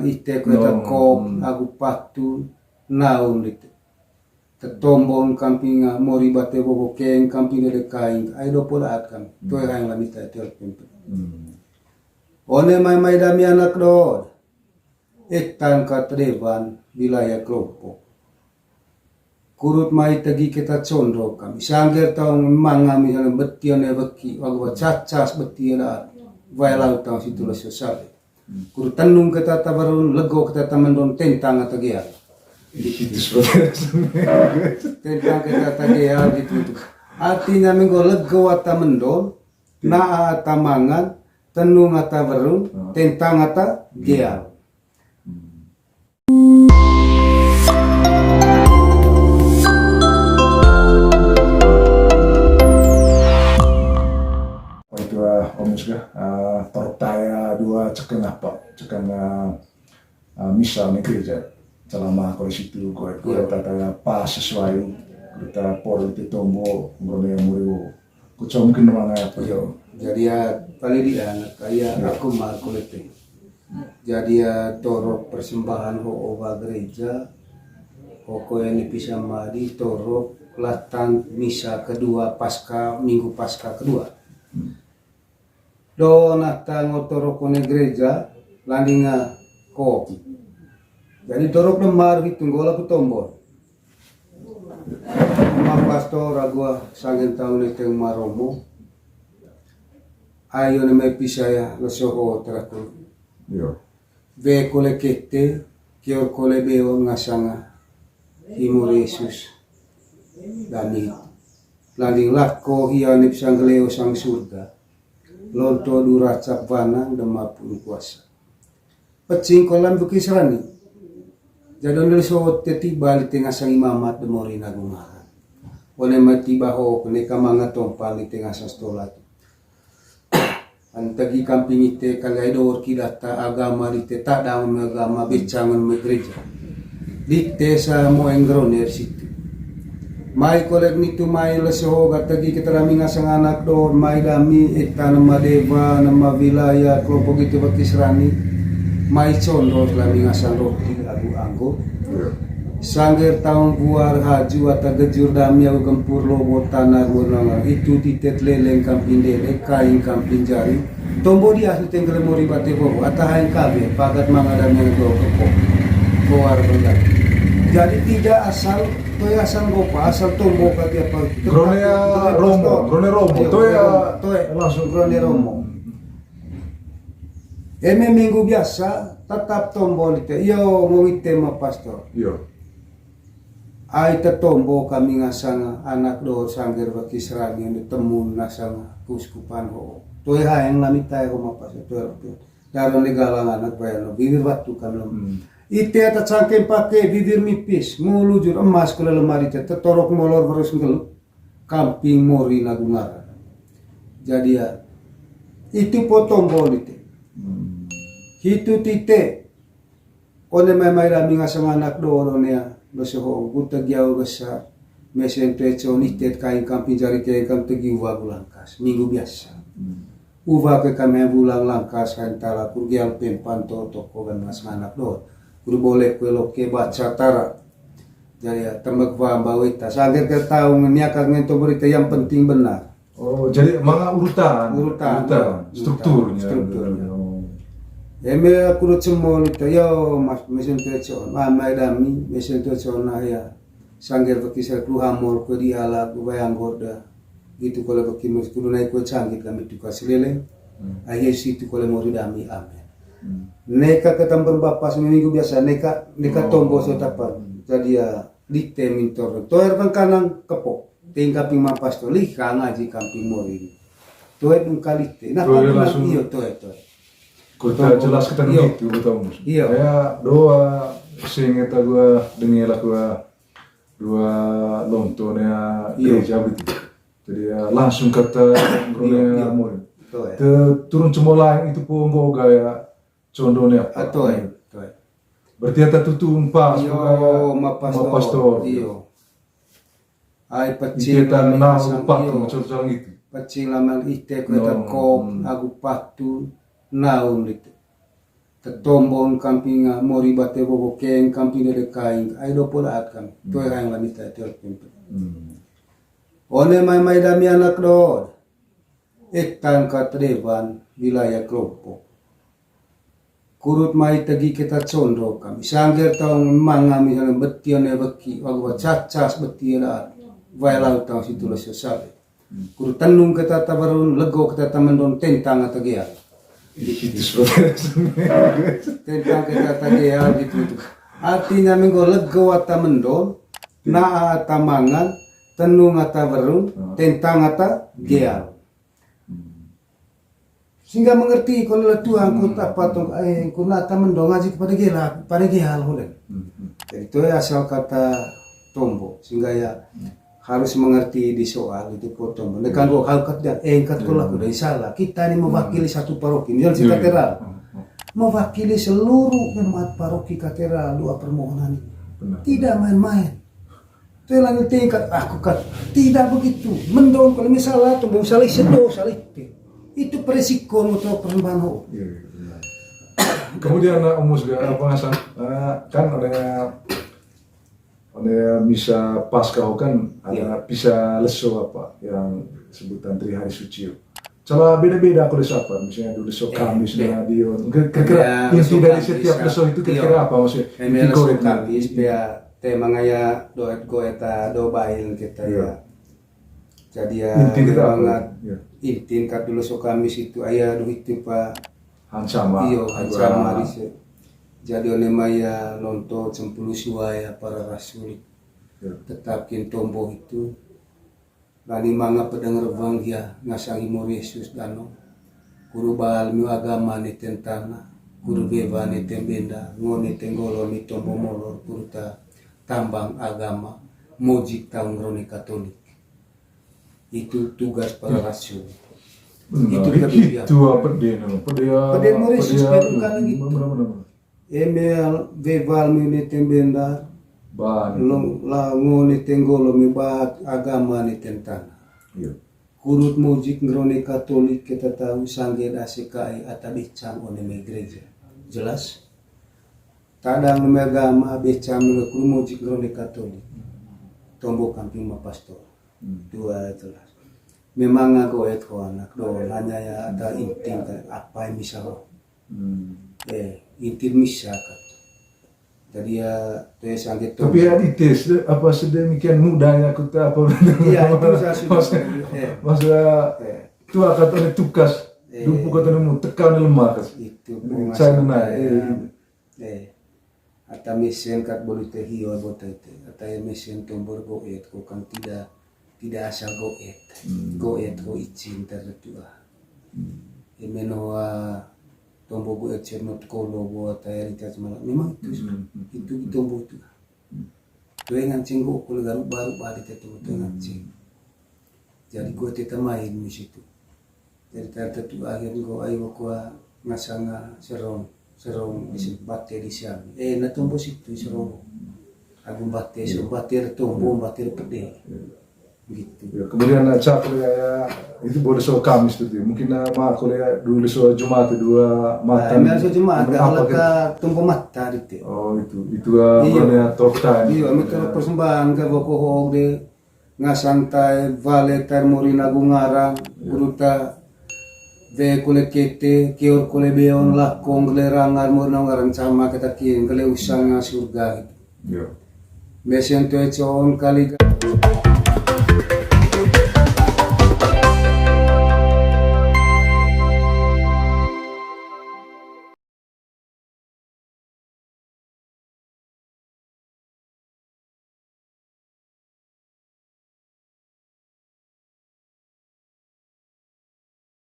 lamal ite ko ta kop aku patu naun itu tombon camping mori bate bobo keng camping de kain ai do pola kan to yang lamita tel pempe one mai dami anak do etan ka treban wilayah kelompok kurut mai tagi kita condro kami sangger taung mangami yang betione beki wago cacas betiona vailau taung situ lo sosial kurut tanung kita tabarun lego kita tamandon tentang atagia tentang kita tagia gitu artinya minggu lego atamandon na atamangan tenung atabarun tentang atagia. Tortaya dua cekan apa cekan misal nih gereja selama kalau situ gue tata pas sesuai kita por itu tombo ngomong yang muriwo kucing mungkin mana apa yo jadi ya paling dia kayak aku mal kolektif jadi ya torok persembahan ho oba gereja pokoknya ini bisa madi torok latang misa kedua pasca minggu pasca kedua do nata ngotorok kone gereja landinga kopi jadi torok lemar gitu ngola ku tombol ma pastor agua sangen tahu ne teng maromo ayo ne me pisaya lo soho teraku yo ve kole kete kio kole beo ngasanga himur Yesus dani landing lakko hiya ne pisangleo sang surga lonto duraca vanang dema pun kuasa pecing kolam bukisrani jadon dari so tiba di tengah sang imamat demori nagungaran oleh mati baho kene kamanga tompal di tengah sastolat antagi kamping ite kagai dor kidata agama di te tak daun agama becangan me gereja di te sa mo engroner situ mai kolek nitu mai lesoho gatagi kita rami ngasang anak do mai dami eta nama deva nama wilayah kelompok itu bakisrani mai condo lami ngasang roti agu anggo sangger tahun buar haju atau gejur dami aku gempur lobo tanah gunung itu titet leleng kamping dele kain kamping jari tombo dia asli tenggel mori bate bobo atahain kabe pagat mangadam yang do kepok keluar bendak jadi tidak asal toya sanggopa asal tombo kati apa grone romo toya langsung grone romo eme minggu biasa tetap tombo itu yo ngite ma pastor yo ai tombo kami ngasang anak do sangger bakisran yang ditemu nasang kuskupan ho toya yang lamita ho ma pastor toya daron digalang anak bayano bibir waktu kan ite ata cangkem pakai bibir mipis mulujur emas kula lemari tete torok molor terus ngel kamping mori nagungara jadi ya itu potong bolite hitu tite one mai rami ngasang anak dorone ya besoho guta giau besar mesen teco nitet kain kamping jari kain kamping giwa bulangkas minggu biasa uva ke kami bulang langkas antara kurgial pempan toko kan ngasang anak dor kudu boleh kueloke baca tara jadi tembak bawita sager ke tahu niakan ngento berita yang penting benar oh jadi manga urutan strukturnya eme aku udah cemol itu yo mas mesin teco mamai dami mesin teco na ya sangger bekisar ku hamor ku diala ku bayang gorda gitu kalau bekimus kudu naik ku canggih kami tukar silele ayah situ kalau mau dami amin neka ketambah bapak seminggu biasa neka tombo sotapan jadi ya dikte mintor toer bang kanang kepok tingkat ping mapas to lika ngaji kamping mori toer dun kalite nah langsung iyo toer kita jelas kita gitu betul iya saya doa sing eta gua dengela gua dua lontonya gereja begitu jadi ya langsung kata ngomongnya mori turun cemolang itu pun gaya condohnya atau berarti ada tutup pas ma pastor iyo ai pecil na upat macam itu pecil amal ite ko ta ko agu patu naun itu Tetombon kampinga mori bate bobo keng kampinga de kain ai do pola at kami to yang lamita tel pimpe one mai dami anak do etan katreban wilayah kelompok kurut mai tagi kita condro kami sangger taong mangami sana betione beki wagwa cacas betiona vailau taong situ lo sesale kurut tanung kita tabarun lego kita tamendon tentang atagia Itu seperti tentang kita tagia gitu artinya minggu lego atamendon na atamangan tenung atabarun tentang ata geal sehingga mengerti kalau Tuhan ku apa tong ku nata mendong ngaji kepada gehal holen. Jadi itu asal kata tombo sehingga ya harus mengerti di soal itu ko tombo. Nekan go hal kat dan engkat ko laku dari salah. Kita ini mewakili satu paroki, misal si katedral. Mewakili seluruh jemaat paroki katedral dua permohonan ini. Tidak main-main. Itu yang tingkat aku kat tidak begitu. Mendong kalau misalnya tombo salah sedo salah itu beresiko untuk perubahan ho. Kemudian umus apa ngasang kan ada misa pasca kan ada bisa leso apa yang sebutan Tri Hari Suci. Cara beda-beda aku leso apa misalnya dulu leso Kamis dan Dio. Kira-kira inti dari setiap leso itu kira-kira apa maksudnya? Leso Kamis biar tema ngaya doet goeta do bail kita ya. Jadi ya banget intin kat dulu so Kamis itu ayah duh itu pak Hansama rise jadi oleh maya nonton cempulu suaya para rasul tetap tombo itu lani manga pedang rebang ya ngasangi mor Yesus dano guru bal mi agama ni tentana guru beba ni tembenda ngoni tenggolo ni tombo molor kurta tambang agama mojik taung roni Katolik itu tugas para rasul. Itu apa dia? Pedih Yesus bukan gitu. Emel veval mi tembenda, long lango ni tenggolo mi bat agama ni tentana. Kurut mujik ngrone Katolik kita tahu sangge dasekai atabicam one me gereja. Jelas? Tadang me agama becam kuru mujik ngrone Katolik. Tombo kamping ma pastor. Dua jelas. Memang aku itu anak do hanya ya ada inti apa yang bisa inti bisa kan. Jadi ya tuh sangat. Tapi ya dites apa sedemikian mudahnya aku tak apa. Iya itu saya sudah. Maksudnya itu akan ada tugas. Dulu kata nemu tekan lemah kas. Itu. Saya nana. Atau mesin kat boleh terhiu buat itu. Atau mesin tombol goet kau kan tidak asal goet ko izin tertua emenoa tombo goet cernot kolo buat air itu malam memang itu tombo itu tu yang cenggo kolo baru itu ngancing jadi gue tidak main di situ jadi tertua akhirnya gue ayo ko ngasanga serong di bate di siang na tombo situ serong aku bate tombo bate pede gitu. Ya, kemudian cak kuliah itu boleh soal Kamis itu mungkin nama kuliah dulu soal Jumat dua mata. Soal Jumat kalau ke tumpu mata itu. Oh itu kuliah top time. Iya, mitro persembahan ke bokohong de ngasantai vale termori nagungarang uruta de kule kete kior kule beon lakong lerangar mur nangarang sama kita kieng kele usang surga gitu. Iya. Mesian tuh kali